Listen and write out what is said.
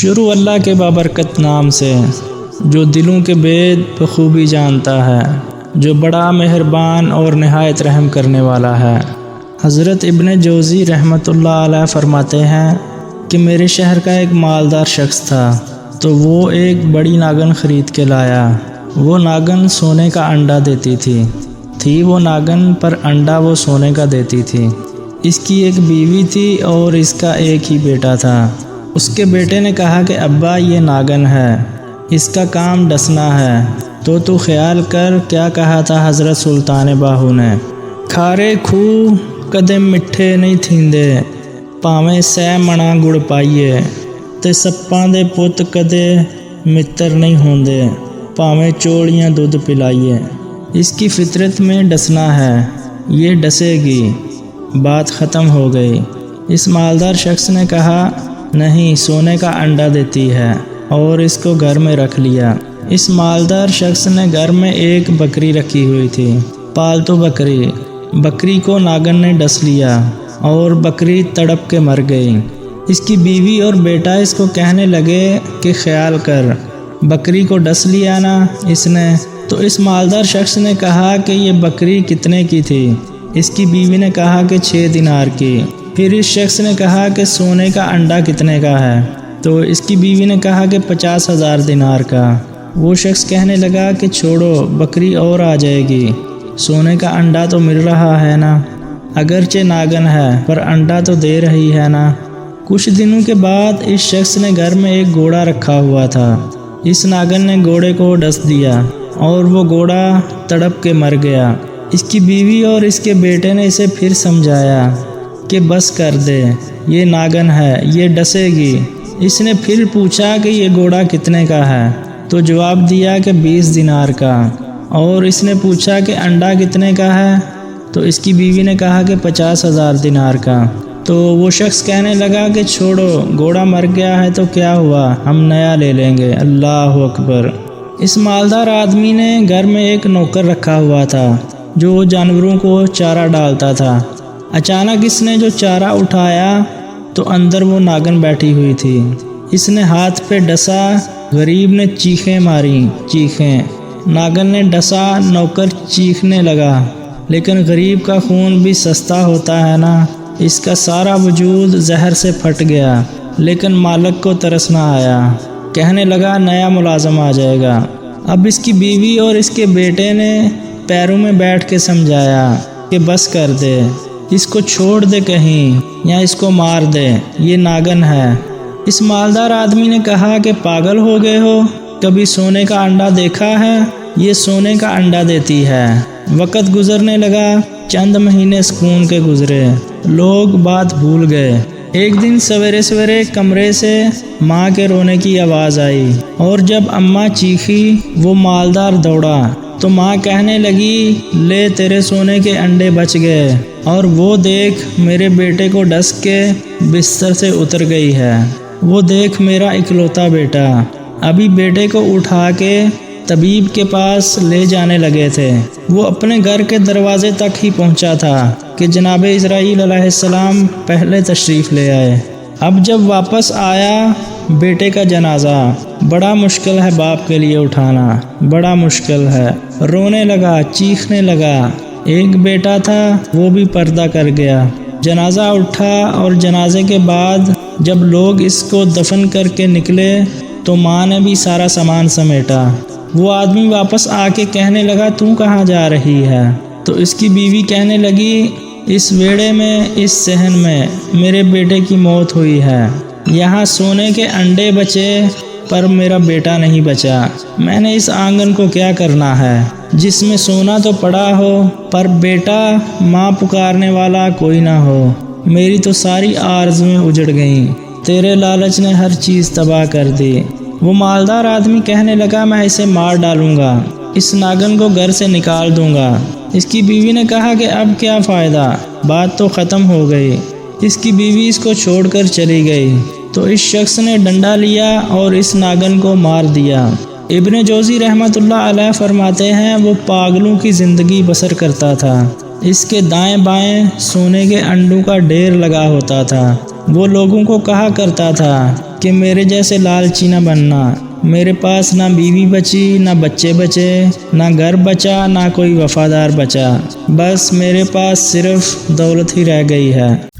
شروع اللہ کے بابرکت نام سے جو دلوں کے بید بخوبی جانتا ہے، جو بڑا مہربان اور نہایت رحم کرنے والا ہے۔ حضرت ابن جوزی رحمۃ اللہ علیہ فرماتے ہیں کہ میرے شہر کا ایک مالدار شخص تھا، تو وہ ایک بڑی ناگن خرید کے لایا۔ وہ ناگن سونے کا انڈا دیتی تھی وہ ناگن پر انڈا وہ سونے کا دیتی تھی۔ اس کی ایک بیوی تھی اور اس کا ایک ہی بیٹا تھا۔ اس کے بیٹے نے کہا کہ ابا یہ ناگن ہے، اس کا کام ڈسنا ہے، تو خیال کر کیا کہا تھا حضرت سلطان باہو نے۔ کھارے کھو کدے مٹھے نہیں تھیندے، پاویں سہ منا گڑ پائیے، تے سپاں دے پت کدے متر نہیں ہوندے، پاویں چوڑیاں دودھ پلائیے۔ اس کی فطرت میں ڈسنا ہے، یہ ڈسے گی۔ بات ختم ہو گئی۔ اس مالدار شخص نے کہا نہیں، سونے کا انڈا دیتی ہے، اور اس کو گھر میں رکھ لیا۔ اس مالدار شخص نے گھر میں ایک بکری رکھی ہوئی تھی، پالتو بکری۔ بکری کو ناگن نے ڈس لیا اور بکری تڑپ کے مر گئی۔ اس کی بیوی اور بیٹا اس کو کہنے لگے کہ خیال کر، بکری کو ڈس لیا نا اس نے۔ تو اس مالدار شخص نے کہا کہ یہ بکری کتنے کی تھی؟ اس کی بیوی نے کہا کہ 6 دینار کی۔ پھر اس شخص نے کہا کہ سونے کا انڈا کتنے کا ہے؟ تو اس کی بیوی نے کہا کہ 50,000 دینار کا۔ وہ شخص کہنے لگا کہ چھوڑو، بکری اور آ جائے گی، سونے کا انڈا تو مل رہا ہے نا، اگرچہ ناگن ہے پر انڈا تو دے رہی ہے نا۔ کچھ دنوں کے بعد اس شخص نے گھر میں ایک گھوڑا رکھا ہوا تھا۔ اس ناگن نے گھوڑے کو ڈس دیا اور وہ گھوڑا تڑپ کے مر گیا۔ اس کی بیوی اور اس کے بیٹے نے اسے پھر سمجھایا کہ بس کر دے، یہ ناگن ہے، یہ ڈسے گی۔ اس نے پھر پوچھا کہ یہ گھوڑا کتنے کا ہے؟ تو جواب دیا کہ 20 دینار کا۔ اور اس نے پوچھا کہ انڈا کتنے کا ہے؟ تو اس کی بیوی نے کہا کہ 50,000 دینار کا۔ تو وہ شخص کہنے لگا کہ چھوڑو، گھوڑا مر گیا ہے تو کیا ہوا، ہم نیا لے لیں گے۔ اللہ اکبر۔ اس مالدار آدمی نے گھر میں ایک نوکر رکھا ہوا تھا جو جانوروں کو چارہ ڈالتا تھا۔ اچانک اس نے جو چارہ اٹھایا تو اندر وہ ناگن بیٹھی ہوئی تھی۔ اس نے ہاتھ پہ ڈسا، غریب نے چیخیں ماری، چیخیں۔ ناگن نے ڈسا، نوکر چیخنے لگا، لیکن غریب کا خون بھی سستا ہوتا ہے نا۔ اس کا سارا وجود زہر سے پھٹ گیا، لیکن مالک کو ترس نہ آیا۔ کہنے لگا نیا ملازم آ جائے گا۔ اب اس کی بیوی اور اس کے بیٹے نے پیروں میں بیٹھ کے سمجھایا کہ بس کر دے، اس کو چھوڑ دے کہیں یا اس کو مار دے، یہ ناگن ہے۔ اس مالدار آدمی نے کہا کہ پاگل ہو گئے ہو، کبھی سونے کا انڈا دیکھا ہے؟ یہ سونے کا انڈا دیتی ہے۔ وقت گزرنے لگا، چند مہینے سکون کے گزرے، لوگ بات بھول گئے۔ ایک دن سویرے سویرے کمرے سے ماں کے رونے کی آواز آئی، اور جب اماں چیخی وہ مالدار دوڑا تو ماں کہنے لگی لے تیرے سونے کے انڈے بچ گئے، اور وہ دیکھ میرے بیٹے کو ڈس کے بستر سے اتر گئی ہے، وہ دیکھ میرا اکلوتا بیٹا۔ ابھی بیٹے کو اٹھا کے طبیب کے پاس لے جانے لگے تھے، وہ اپنے گھر کے دروازے تک ہی پہنچا تھا کہ جناب اسرائیل علیہ السلام پہلے تشریف لے آئے۔ اب جب واپس آیا بیٹے کا جنازہ، بڑا مشکل ہے باپ کے لیے اٹھانا، بڑا مشکل ہے۔ رونے لگا، چیخنے لگا۔ ایک بیٹا تھا وہ بھی پردہ کر گیا۔ جنازہ اٹھا، اور جنازے کے بعد جب لوگ اس کو دفن کر کے نکلے تو ماں نے بھی سارا سامان سمیٹا۔ وہ آدمی واپس آ کے کہنے لگا تو کہاں جا رہی ہے؟ تو اس کی بیوی کہنے لگی اس ویڑے میں، اس صحن میں میرے بیٹے کی موت ہوئی ہے، یہاں سونے کے انڈے بچے پر میرا بیٹا نہیں بچا۔ میں نے اس آنگن کو کیا کرنا ہے جس میں سونا تو پڑا ہو پر بیٹا، ماں پکارنے والا کوئی نہ ہو؟ میری تو ساری آرزویں اجڑ گئیں، تیرے لالچ نے ہر چیز تباہ کر دی۔ وہ مالدار آدمی کہنے لگا میں اسے مار ڈالوں گا، اس ناگن کو گھر سے نکال دوں گا۔ اس کی بیوی نے کہا کہ اب کیا فائدہ، بات تو ختم ہو گئی۔ اس کی بیوی اس کو چھوڑ کر چلی گئی تو اس شخص نے ڈنڈا لیا اور اس ناگن کو مار دیا۔ ابن جوزی رحمۃ اللہ علیہ فرماتے ہیں وہ پاگلوں کی زندگی بسر کرتا تھا، اس کے دائیں بائیں سونے کے انڈوں کا ڈھیر لگا ہوتا تھا۔ وہ لوگوں کو کہا کرتا تھا کہ میرے جیسے لالچی نہ بننا۔ میرے پاس نہ بیوی بچی، نہ بچے بچے، نہ گھر بچا، نہ کوئی وفادار بچا، بس میرے پاس صرف دولت ہی رہ گئی ہے۔